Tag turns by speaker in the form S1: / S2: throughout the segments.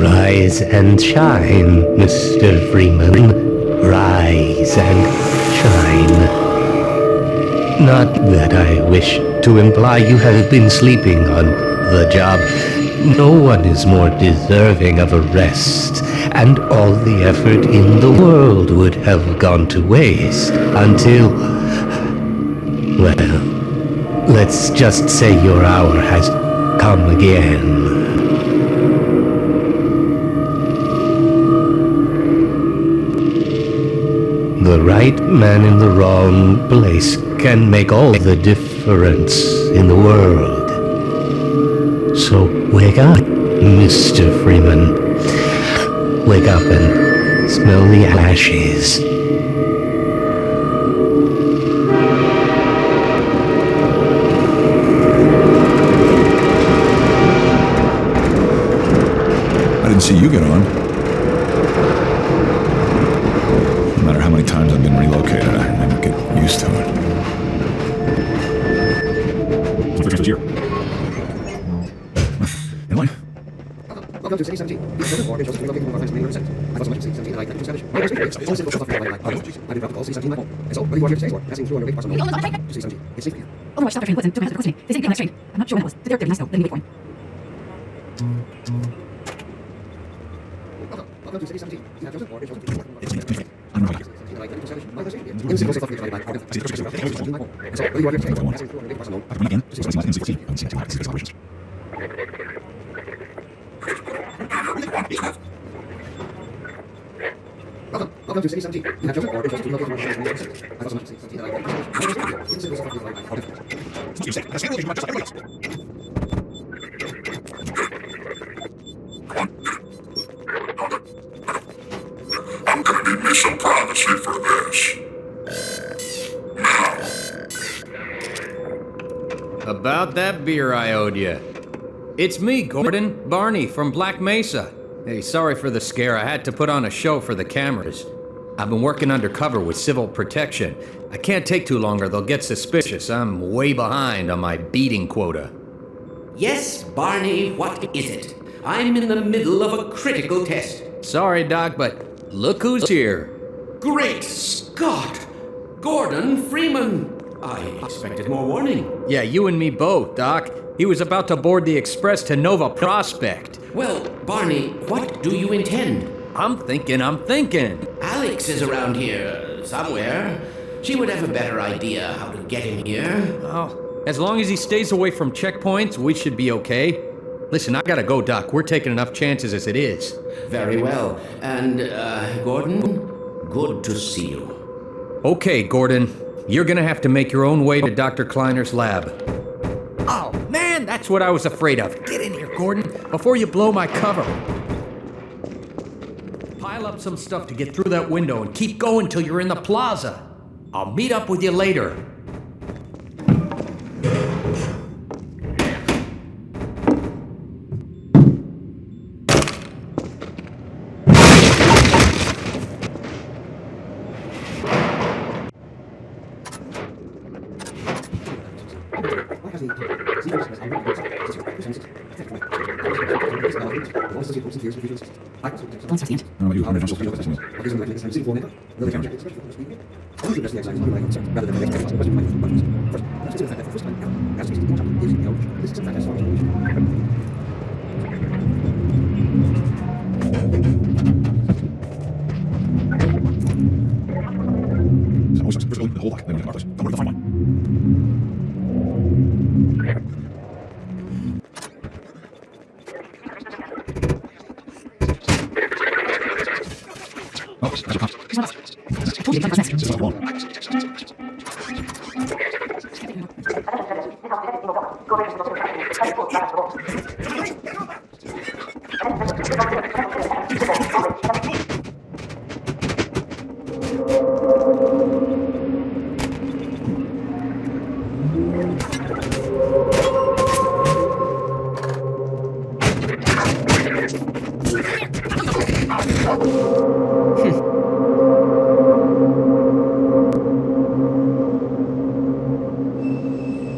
S1: Rise and shine, Mr. Freeman. Rise and shine. Not that I wish to imply you have been sleeping on the job. No one is more deserving of a rest, and all the effort in the world would have gone to waste until... well, let's just say your hour has come again. The right man in the wrong place can make all the difference in the world. So wake up, Mr. Freeman. Wake up and smell the ashes.
S2: I didn't see you get on. No matter how many times I've been relocated, I never get used to it. Here. In line?
S3: Welcome to City 17. These are the four visuals relocating from our friends main set. I've also mentioned City 17 and I Spanish. My first experience, all simple stuff like I did not call City 17 my home. And so, whether you are here to stay or passing through on your way to Barcelona, to City 17, it's safe for you.
S4: Otherwise, stop their train was in 2 minutes after questioning. They say to get on that train. I'm not sure when it was. They're nice though. Let me wait for him.
S3: Welcome to City 17. You have chosen four visuals relocating from our friends main set. My first experience, in simple stuff like I did not call City 17 my home. And so, whether you are here to stay or passing through on your way to Barcelona, to City 17, Welcome to City 17. You have chosen four visuals relocating from our friends main set. I've also mentioned City 17 and I Spanish. In simple stuff like
S5: I'm gonna need me some privacy for this.
S6: About that beer I owed you. It's me, Gordon, Barney from Black Mesa. Hey, sorry for the scare. I had to put on a show for the cameras. I've been working undercover with civil protection. I can't take too long or they'll get suspicious. I'm way behind on my beating quota.
S7: Yes, Barney, what is it? I'm in the middle of a critical test.
S6: Sorry, Doc, but look who's here.
S7: Great Scott! Gordon Freeman! I expected more warning.
S6: Yeah, you and me both, Doc. He was about to board the express to Nova Prospect.
S7: Well, Barney, what do you intend?
S6: I'm thinking.
S7: Alex is around here, somewhere. She would have a better idea how to get him here.
S6: Oh, as long as he stays away from checkpoints, we should be okay. Listen, I gotta go, Doc. We're taking enough chances as it is.
S7: Very well. And, Gordon, good to see you.
S6: Okay, Gordon. You're gonna have to make your own way to Dr. Kleiner's lab. Oh, man, that's what I was afraid of. Get in here, Gordon, before you blow my cover. Pile up some stuff to get through that window and keep going till you're in the plaza. I'll meet up with you later.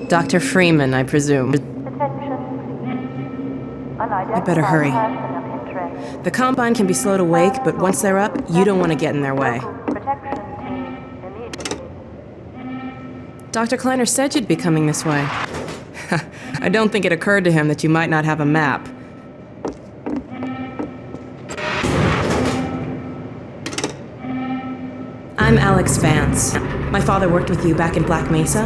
S8: Dr. Freeman, I presume.
S4: I better hurry.
S8: The Combine can be slow to wake, but once they're up, you don't want to get in their way. Dr. Kleiner said you'd be coming this way. I don't think it occurred to him that you might not have a map. I'm Alex Vance. My father worked with you back in Black Mesa.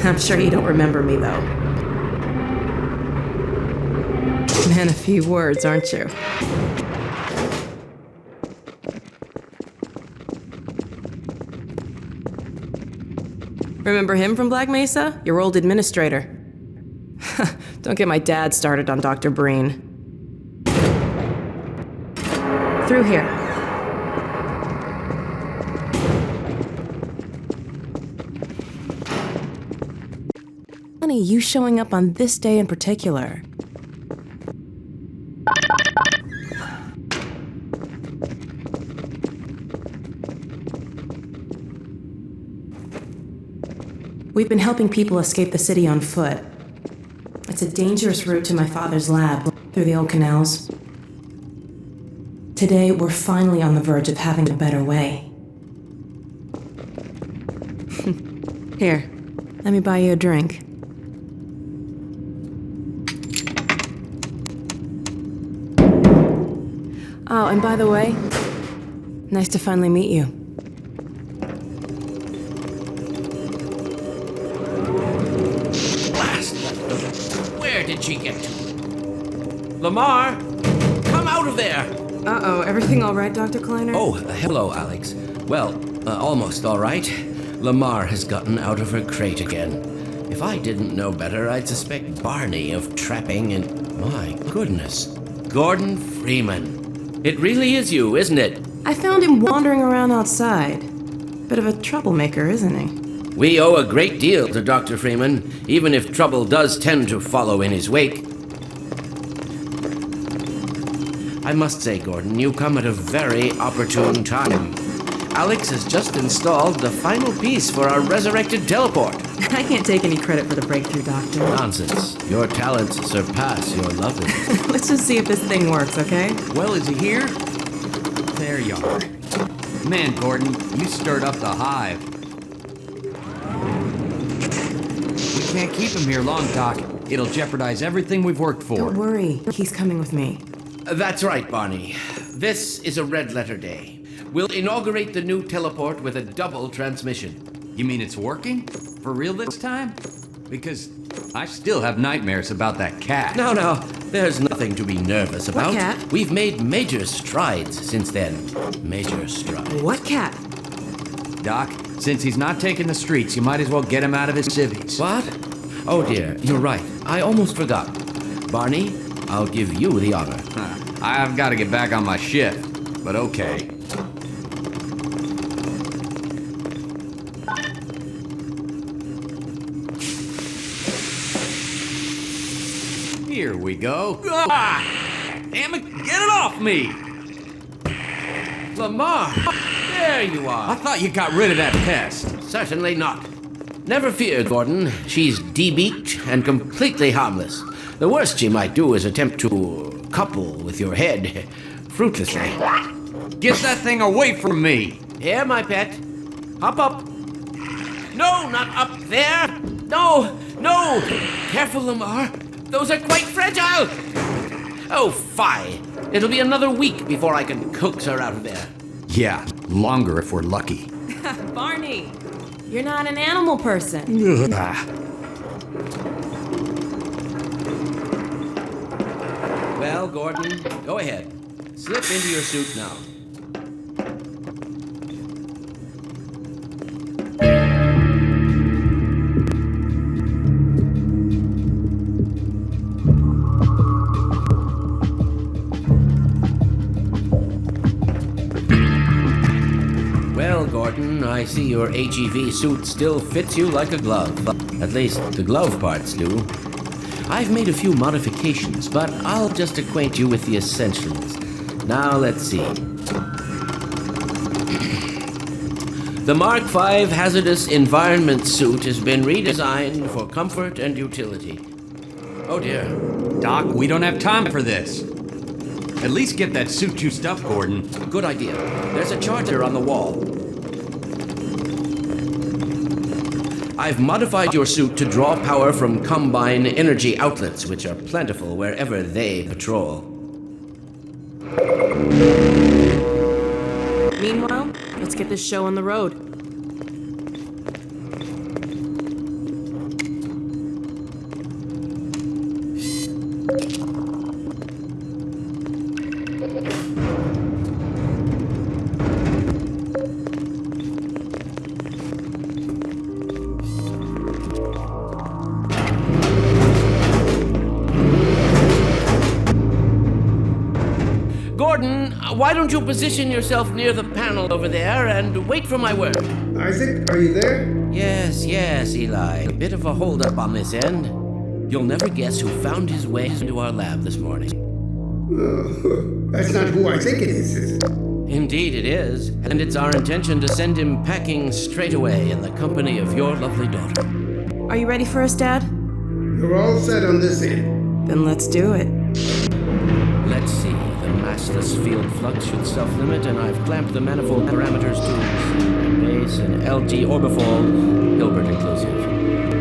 S8: I'm sure you don't remember me, though. Man, a few words, aren't you? Remember him from Black Mesa? Your old administrator. Don't get my dad started on Dr. Breen. Through here. Funny, you showing up on this day in particular. We've been helping people escape the city on foot. It's a dangerous route to my father's lab, through the old canals. Today, we're finally on the verge of having a better way. Here, let me buy you a drink. Oh, and by the way, nice to finally meet you.
S7: Where did she get to? Lamar, come out of there!
S8: Uh-oh, everything all right, Dr. Kleiner?
S7: Oh, hello, Alex. Well, almost all right. Lamar has gotten out of her crate again. If I didn't know better, I'd suspect Barney of trapping and... My goodness. Gordon Freeman. It really is you, isn't it?
S8: I found him wandering around outside. Bit of a troublemaker, isn't he?
S7: We owe a great deal to Dr. Freeman, even if trouble does tend to follow in his wake. I must say, Gordon, you come at a very opportune time. Alex has just installed the final piece for our resurrected teleport.
S8: I can't take any credit for the breakthrough, Doctor.
S7: Nonsense. Your talents surpass your loveliness.
S8: Let's just see if this thing works, okay?
S6: Well, is he here? There you are. Man, Gordon, you stirred up the hive. We can't keep him here long, Doc. It'll jeopardize everything we've worked for.
S8: Don't worry. He's coming with me.
S7: That's right, Barney. This is a red letter day. We'll inaugurate the new teleport with a double transmission.
S6: You mean it's working? For real this time? Because I still have nightmares about that cat.
S7: No, there's nothing to be nervous about.
S8: What cat?
S7: We've made major strides since then. Major strides.
S8: What cat?
S6: Doc, since he's not taking the streets, you might as well get him out of his civvies.
S7: What? Oh dear, you're right. I almost forgot. Barney, I'll give you the honor.
S6: I've got to get back on my shift, but okay. Here we go. Ah! Damn it, get it off me!
S7: Lamar, there you
S6: I
S7: are.
S6: thought you got rid of that pest.
S7: Certainly not. Never fear, Gordon. She's debeaked and completely harmless. The worst she might do is attempt to couple with your head, fruitlessly.
S6: Get that thing away from me!
S7: Here, my pet. Hop up. No, not up there. No. Careful, Lamar. Those are quite fragile. Oh, fie. It'll be another week before I can coax her out of there.
S6: Yeah, longer if we're lucky.
S8: Barney, you're not an animal person.
S7: Well, Gordon, go ahead. Slip into your suit now. Well, Gordon, I see your HEV suit still fits you like a glove. At least the glove parts do. I've made a few modifications, but I'll just acquaint you with the essentials. Now, let's see. The Mark V Hazardous Environment Suit has been redesigned for comfort and utility. Oh dear.
S6: Doc, we don't have time for this. At least get that suit juiced up, Gordon.
S7: Good idea. There's a charger on the wall. I've modified your suit to draw power from Combine energy outlets, which are plentiful wherever they patrol.
S8: Meanwhile, let's get this show on the road.
S7: Gordon, why don't you position yourself near the panel over there and wait for my word?
S9: Isaac, are you there?
S7: Yes, Eli. A bit of a holdup on this end. You'll never guess who found his way into our lab this morning.
S9: That's not who I think it is it?
S7: Indeed it is, and it's our intention to send him packing straight away in the company of your lovely daughter.
S8: Are you ready for us, Dad?
S9: You're all set on this end.
S8: Then let's do it.
S7: Let's see. The massless field flux should self-limit, and I've clamped the manifold parameters to base and LG orbifold, Hilbert inclusive.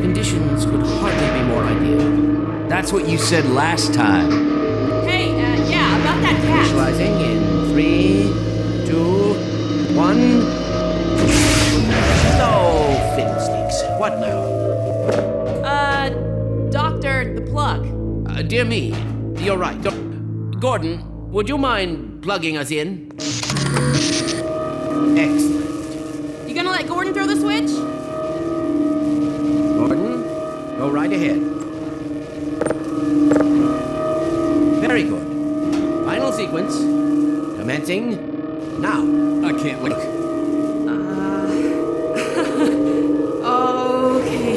S7: Conditions could hardly be more ideal.
S6: That's what you said last time.
S4: Hey, yeah, about that cat.
S7: Initializing in 3, 2, 1. No, fiddlesticks. What now?
S4: Doctor, the plug.
S7: Dear me, you're right. Gordon, would you mind plugging us in? Excellent.
S4: You gonna let Gordon throw the switch?
S7: Gordon, go right ahead. Very good. Final sequence. Commencing now.
S6: I can't look.
S8: Okay.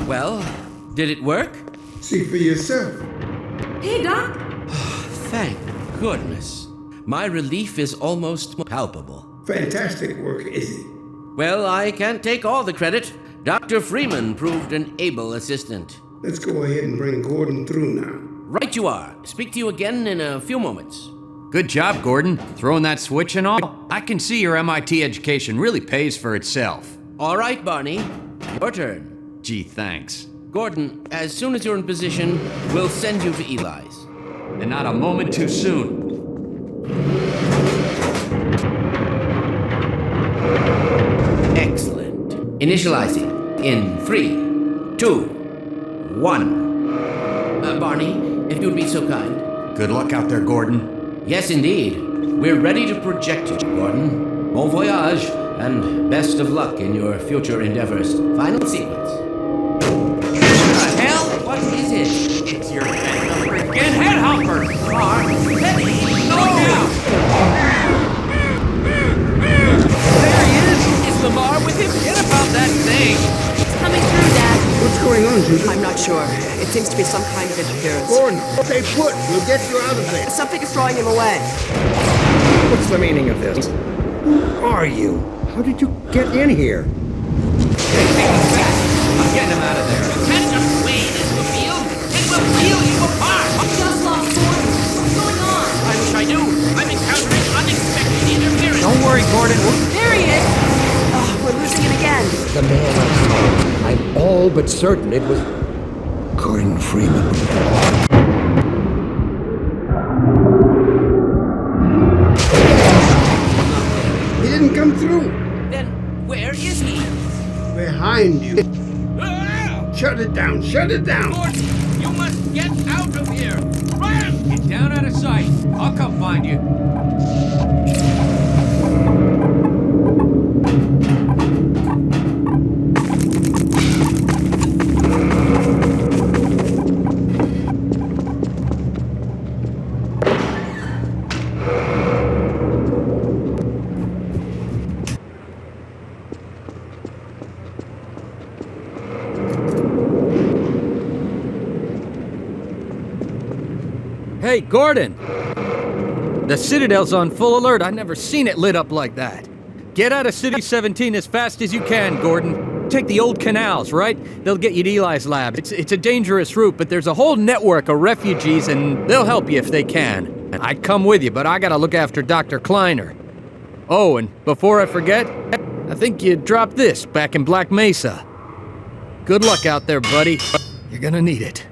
S7: Well, did it work?
S9: See for yourself.
S4: Hey, Doc.
S7: Thank goodness. My relief is almost palpable.
S9: Fantastic work, Izzy.
S7: Well, I can't take all the credit. Dr. Freeman proved an able assistant.
S9: Let's go ahead and bring Gordon through now.
S7: Right you are. Speak to you again in a few moments.
S6: Good job, Gordon. Throwing that switch and all. I can see your MIT education really pays for itself.
S7: All right, Barney. Your turn.
S6: Gee, thanks.
S7: Gordon, as soon as you're in position, we'll send you to Eli's.
S6: And not a moment too soon.
S7: Excellent. Initializing in 3, 2, 1. Barney, if you'd be so kind.
S6: Good luck out there, Gordon.
S7: Yes, indeed. We're ready to project you, Gordon. Bon voyage, and best of luck in your future endeavors. Final sequence. What the hell? What is it?
S6: It's your freaking headhopper!
S7: Lamar, steady! Slow down!
S6: There he is!
S7: Is Lamar with him?
S6: Forget about that thing!
S4: It's coming through, Dad.
S9: What's going on, Judith?
S10: I'm not sure. It seems to be some kind of interference.
S9: Gordon, stay put. We'll get you out of there.
S10: Something is drawing him away.
S11: What's the meaning of this? Who are you? How did you get in here?
S6: I'm getting him out of there.
S7: You can't just wade into the field. It will peel you apart.
S4: Just lost Gordon. What's going on?
S7: I wish I knew. I'm encountering unexpected interference.
S6: Don't worry, Gordon.
S4: There he is.
S10: Oh, we're losing it again.
S11: The man I saw. I'm all but certain it was Gordon Freeman.
S9: He didn't come through.
S7: Then where is he?
S9: Behind you.
S7: Ah!
S9: Shut it down. Shut it down.
S7: Gordon, you must get out of here. Run!
S6: Get down out of sight. I'll come find you. Hey, Gordon! The Citadel's on full alert. I've never seen it lit up like that. Get out of City 17 as fast as you can, Gordon. Take the old canals, right? They'll get you to Eli's lab. It's a dangerous route, but there's a whole network of refugees, and they'll help you if they can. I'd come with you, but I gotta look after Dr. Kleiner. Oh, and before I forget, I think you dropped this back in Black Mesa. Good luck out there, buddy. You're gonna need it.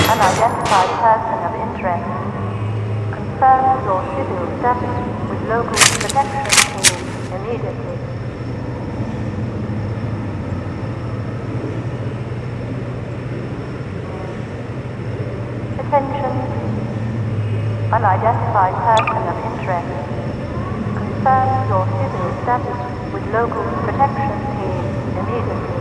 S12: Unidentified person of interest. Confirm your civil status with local protection team immediately. Attention. Unidentified person of interest. Confirm your civil status with local protection team immediately.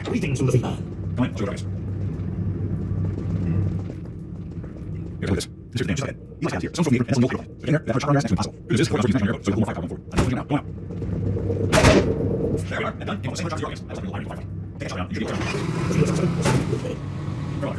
S3: Greetings from the Freeman. Come in, I'll show you what it is. Here, look at this. This is the damage. Just ahead. Eli's hands here. Some from the apron and some milk. Get in there. That hard next to impossible. Who is this? We're going to use next to so you'll 5.14. I'm going out. Go out. There we are. And done. You want to say what you're That's something you'll line. Take a shot down. You should be able to. Go on.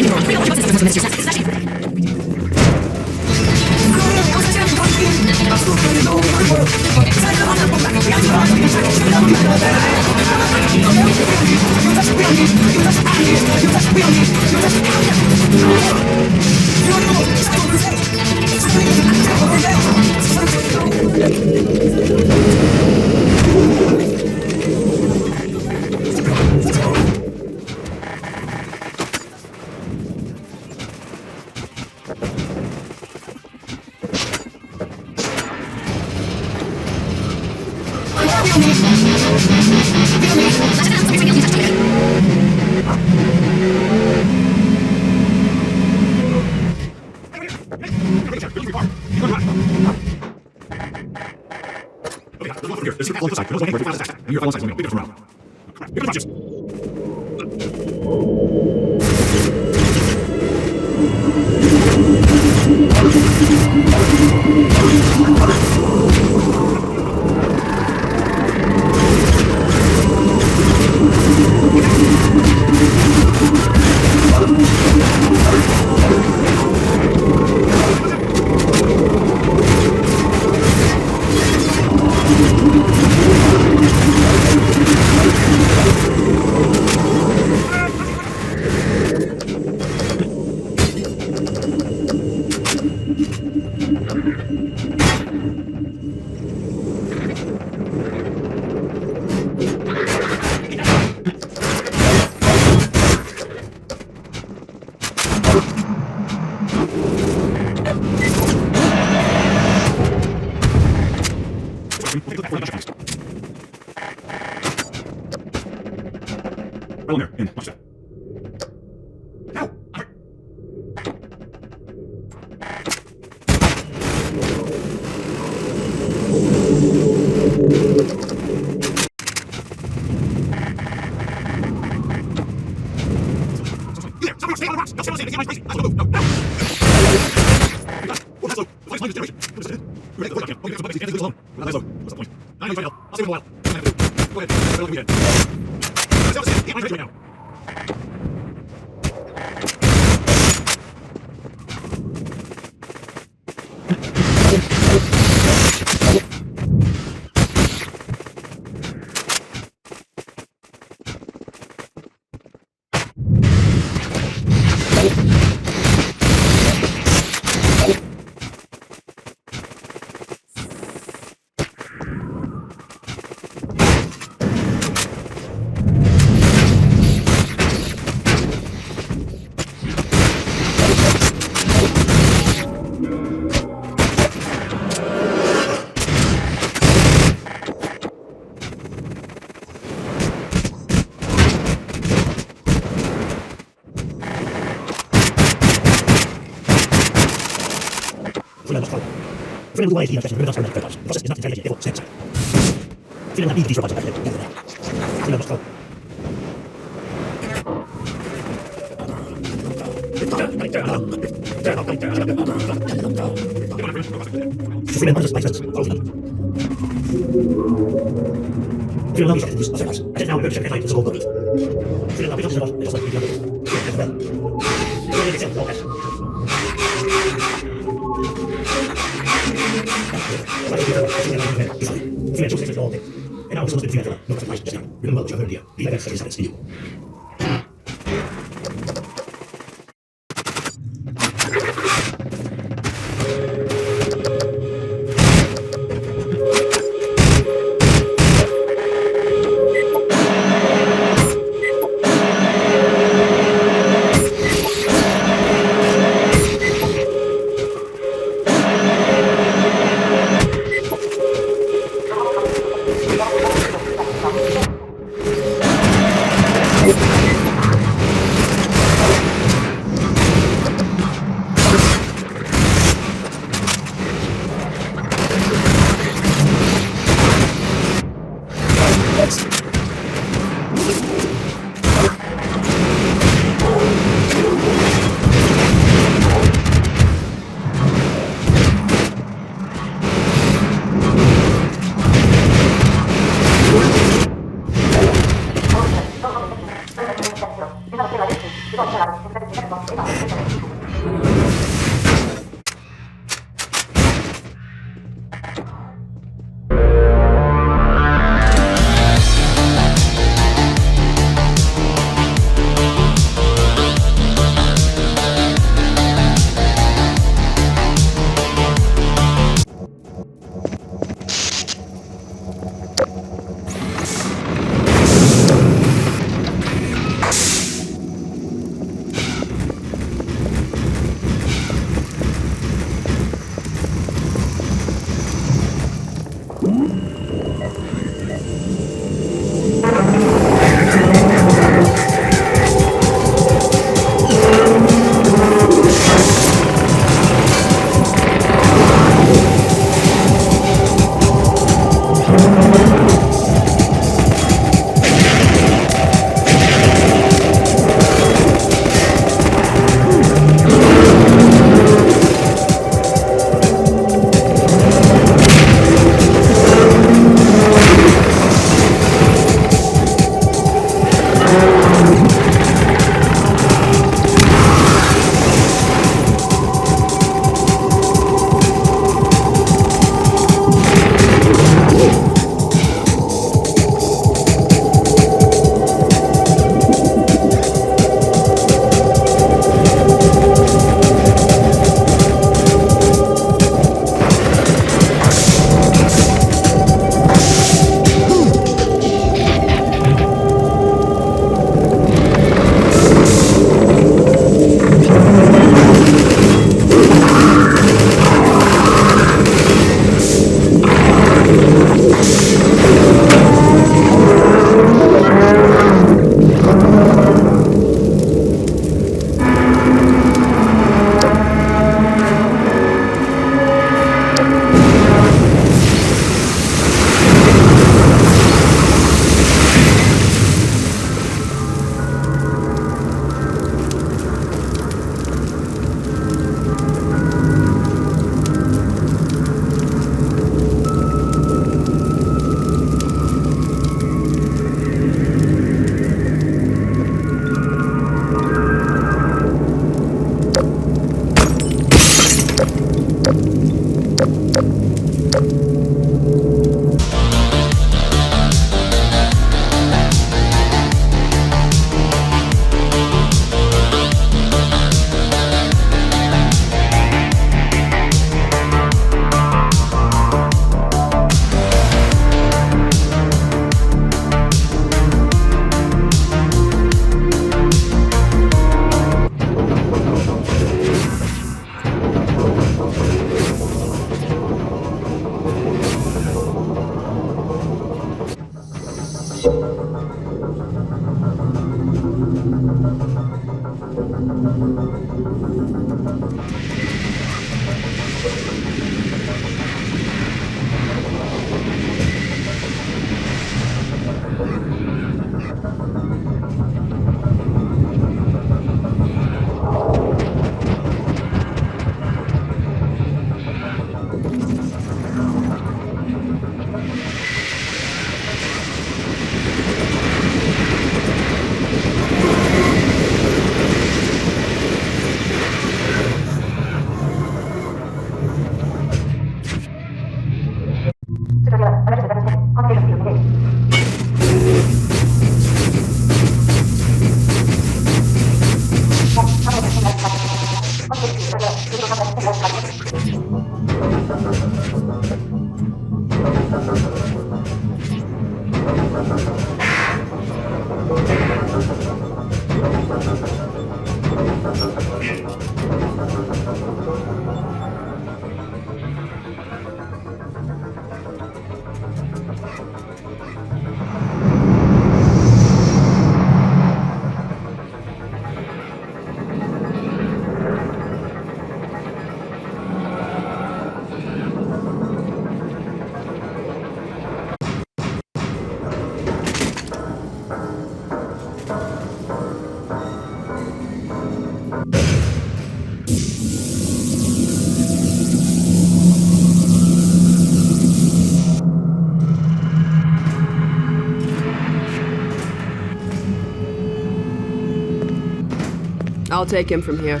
S10: I'll take him from here.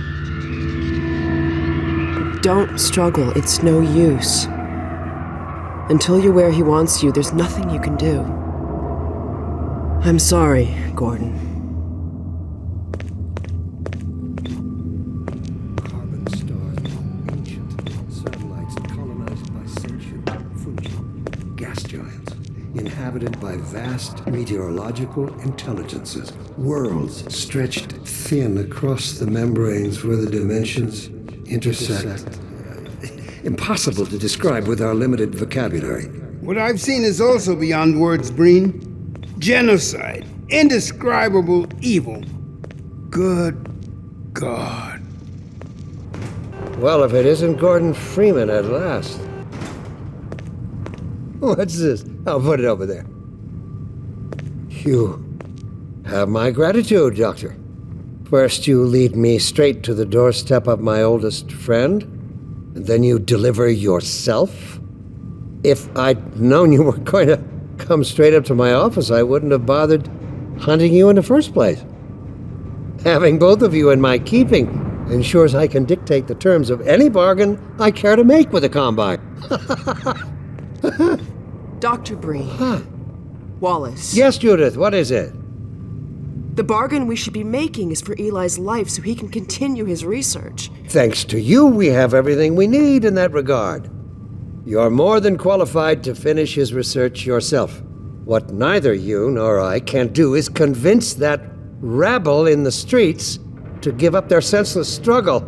S10: Don't struggle, it's no use. Until you're where he wants you, there's nothing you can do. I'm sorry, Gordon.
S11: Carbon stars, ancient satellites colonized by sentient Fuji, gas giants, inhabited by vast meteorological intelligences, worlds stretched thin across the membranes where the dimensions intersect. Impossible to describe with our limited vocabulary.
S9: What I've seen is also beyond words, Breen. Genocide. Indescribable evil. Good God.
S11: Well, if it isn't Gordon Freeman at last. What's this? I'll put it over there. You have my gratitude, Doctor. First you lead me straight to the doorstep of my oldest friend, and then you deliver yourself? If I'd known you were going to come straight up to my office, I wouldn't have bothered hunting you in the first place. Having both of you in my keeping ensures I can dictate the terms of any bargain I care to make with the Combine.
S10: Dr. Breen.
S11: Huh.
S10: Wallace.
S11: Yes, Judith, what is it?
S10: The bargain we should be making is for Eli's life so he can continue his research.
S11: Thanks to you, we have everything we need in that regard. You're more than qualified to finish his research yourself. What neither you nor I can do is convince that rabble in the streets to give up their senseless struggle.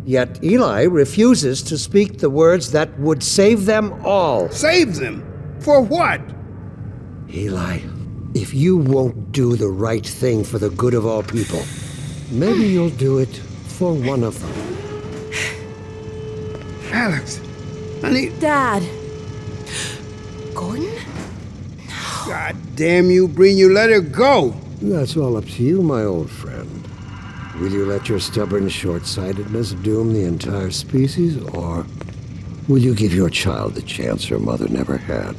S11: Yet Eli refuses to speak the words that would save them all.
S9: Save them? For what?
S11: Eli, if you won't do the right thing for the good of all people, maybe you'll do it for one of them.
S9: Alex, honey.
S8: Dad. Gordon?
S9: God damn you, Breen, you let her go.
S11: That's all up to you, my old friend. Will you let your stubborn short-sightedness doom the entire species, or will you give your child the chance her mother never had?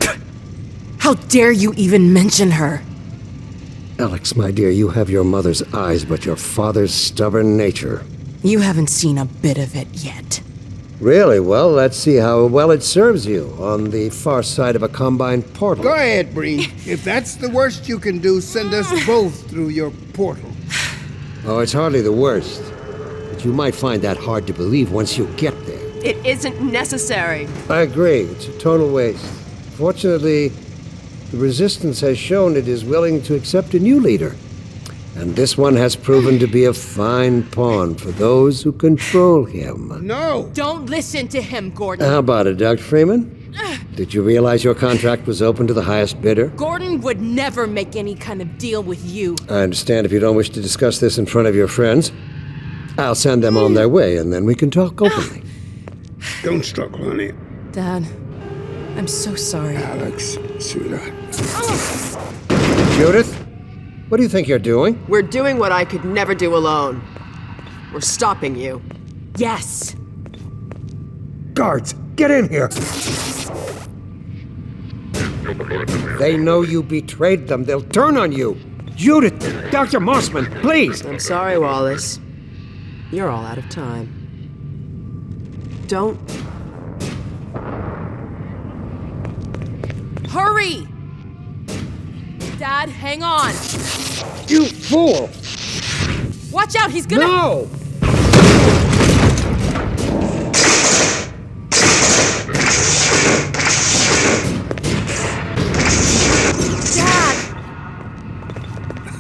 S8: How dare you even mention her?
S11: Alex, my dear, you have your mother's eyes, but your father's stubborn nature.
S8: You haven't seen a bit of it yet.
S11: Really? Well, let's see how well it serves you on the far side of a combined portal.
S9: Go ahead, Breen. If that's the worst you can do, send us both through your portal.
S11: Oh, it's hardly the worst. But you might find that hard to believe once you get there.
S10: It isn't necessary.
S11: I agree. It's a total waste. Fortunately, the Resistance has shown it is willing to accept a new leader. And this one has proven to be a fine pawn for those who control him.
S9: No!
S10: Don't listen to him, Gordon.
S11: How about it, Dr. Freeman? Did you realize your contract was open to the highest bidder?
S10: Gordon would never make any kind of deal with you.
S11: I understand if you don't wish to discuss this in front of your friends. I'll send them on their way, and then we can talk openly.
S9: Don't struggle, honey.
S8: Dad, I'm so sorry.
S9: Alex, sweetheart.
S11: Judith, what do you think you're doing?
S10: We're doing what I could never do alone. We're stopping you. Yes.
S11: Guards, get in here! They know you betrayed them. They'll turn on you. Judith, Dr. Mossman, please!
S10: I'm sorry, Wallace. You're all out of time. Don't... Hurry! Dad, hang on!
S11: You fool!
S10: Watch out, he's gonna...
S11: No!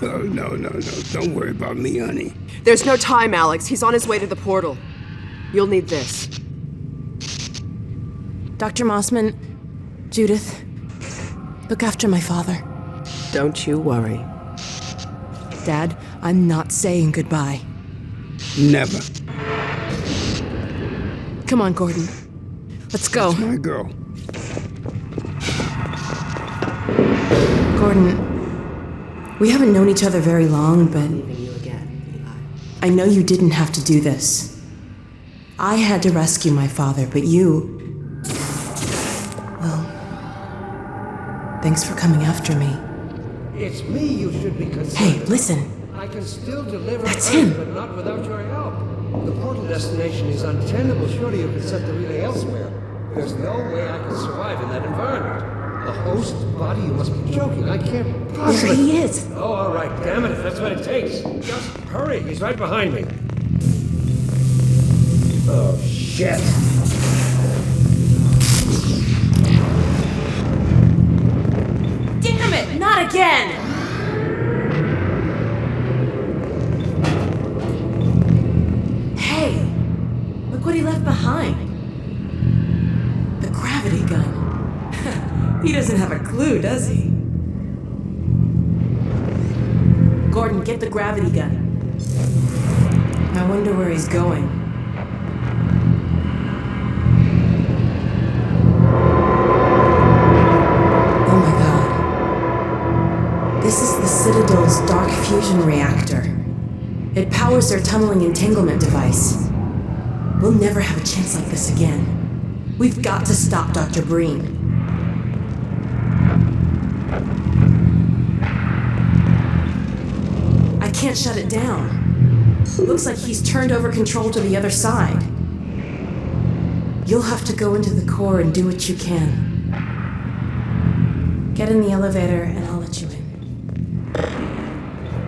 S9: Oh, no. Don't worry about me, honey.
S10: There's no time, Alex. He's on his way to the portal. You'll need this.
S8: Dr. Mossman, Judith, look after my father.
S10: Don't you worry.
S8: Dad, I'm not saying goodbye.
S9: Never.
S8: Come on, Gordon. Let's go.
S9: That's my girl.
S8: Gordon, we haven't known each other very long, but I know you didn't have to do this. I had to rescue my father, but you... Well, thanks for coming after me.
S11: It's me you should be concerned.
S8: Hey, listen.
S11: I can still deliver
S8: That's
S11: Earth,
S8: him.
S11: but not without your help. The portal destination is untenable. Surely you can set the relay elsewhere. There's no way I can survive in that environment. A host body? You must be joking. I can't possibly...
S8: There he is.
S11: Oh, all right. Damn it, if that's what it takes. Just hurry. He's right behind me. Oh, shit.
S8: Damn it! Not again! Hey! Look what he left behind. The gravity gun. He doesn't have a clue, does he? Gordon, get the gravity gun. I wonder where he's going. Oh my god. This is the Citadel's dark fusion reactor. It powers their tunneling entanglement device. We'll never have a chance like this again. We've got to stop Dr. Breen. I can't shut it down. Looks like he's turned over control to the other side. You'll have to go into the core and do what you can. Get in the elevator and I'll let you in.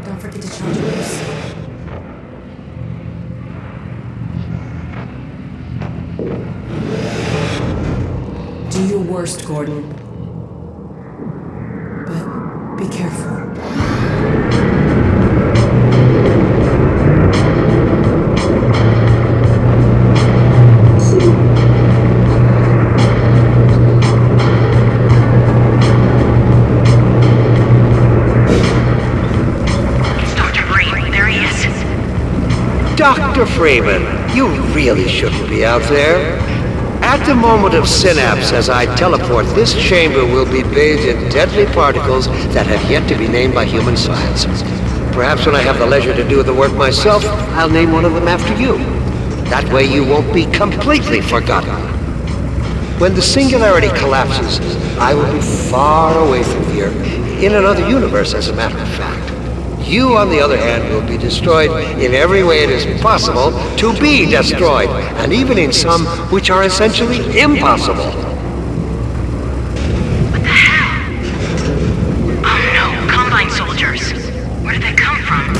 S8: Don't forget to charge yours. Do your worst, Gordon. But be careful.
S11: Dr. Freeman, you really shouldn't be out there. At the moment of synapse, as I teleport, this chamber will be bathed in deadly particles that have yet to be named by human science. Perhaps when I have the leisure to do the work myself, I'll name one of them after you. That way you won't be completely forgotten. When the singularity collapses, I will be far away from here, in another universe, as a matter of fact. You, on the other hand, will be destroyed in every way it is possible to be destroyed, and even in some which are essentially impossible.
S13: What the hell? Oh no, Combine soldiers. Where did they come from?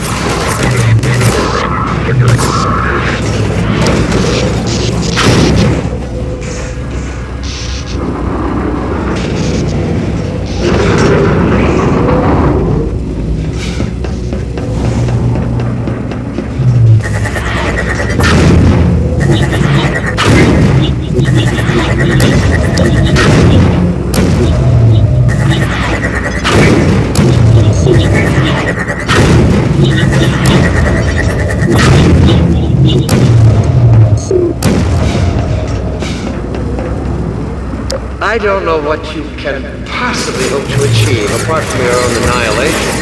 S11: I don't know what you can possibly hope to achieve apart from your own annihilation.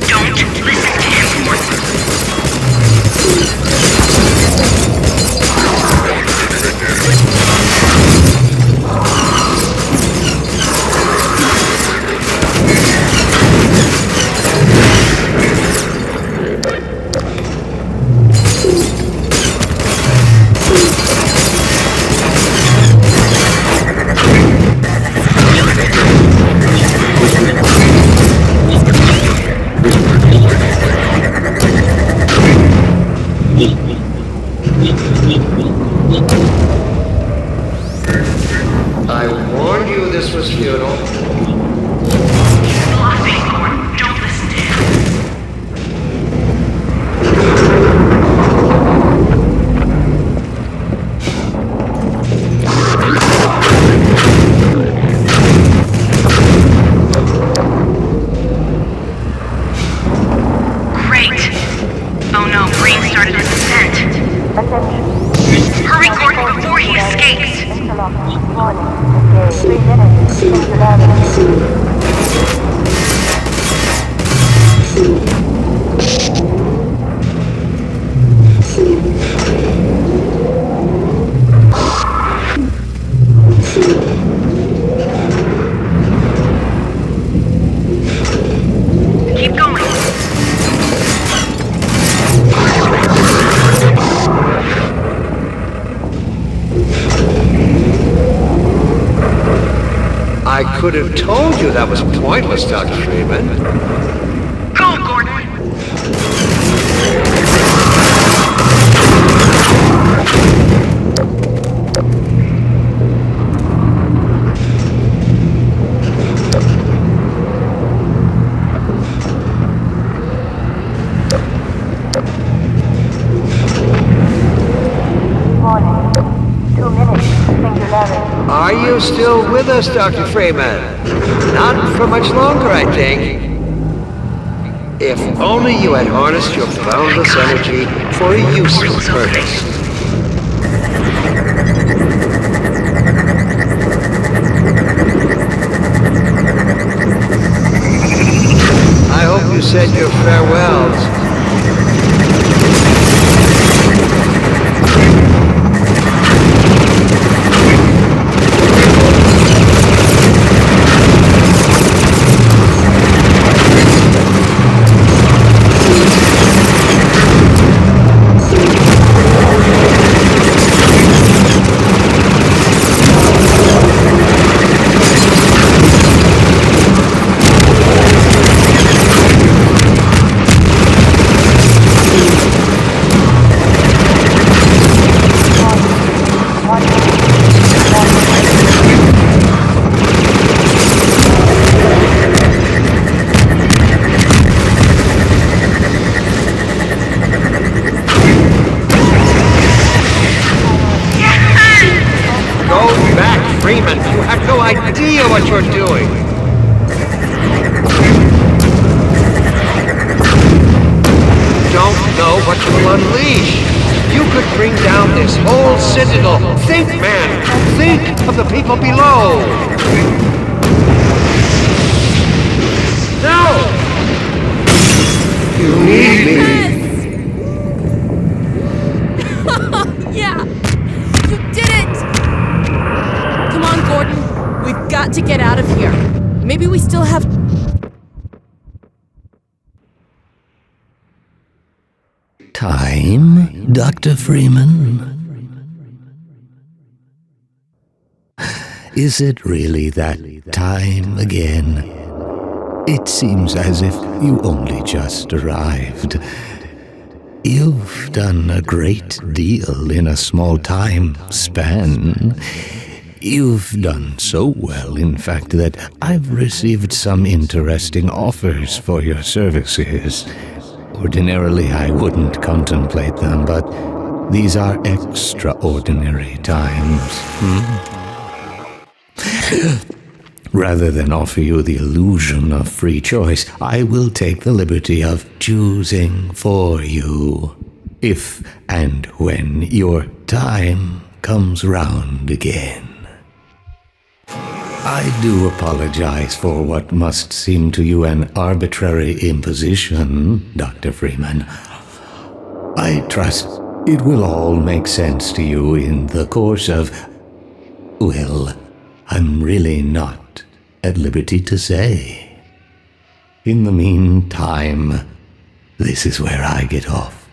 S13: Don't listen to him, Gordon.
S11: I warned you this was futile.
S13: Bluffing, Gordon. Don't listen to him. Great. Oh no, Breen started his descent. Hurry, Gordon, before he escapes.
S12: Warning. Engage. 3 minutes. Singularity.
S13: Keep going.
S11: I could have told you that was pointless, Dr. Freeman.
S13: Go, Gordon.
S12: Warning. 2 minutes. Singularity.
S11: Are you still with us, Dr. Freeman? Not for much longer, I think. If only you had harnessed your boundless energy for a useful purpose. I hope you said your farewells. Freeman, you have no idea what you're doing. Don't know what you will unleash. You could bring down this whole citadel. Think, man. Think of the people below. No! You need me.
S14: Yeah! You did it! Come on, Gordon. We've got to get out of here. Maybe we still have...
S1: time, Dr. Freeman? Is it really that time again? It seems as if you only just arrived. You've done a great deal in a small time span. You've done so well, in fact, that I've received some interesting offers for your services. Ordinarily, I wouldn't contemplate them, but these are extraordinary times. Rather than offer you the illusion of free choice, I will take the liberty of choosing for you, if and when your time comes round again. I do apologize for what must seem to you an arbitrary imposition, Dr. Freeman. I trust it will all make sense to you in the course of... well, I'm really not at liberty to say. In the meantime, this is where I get off.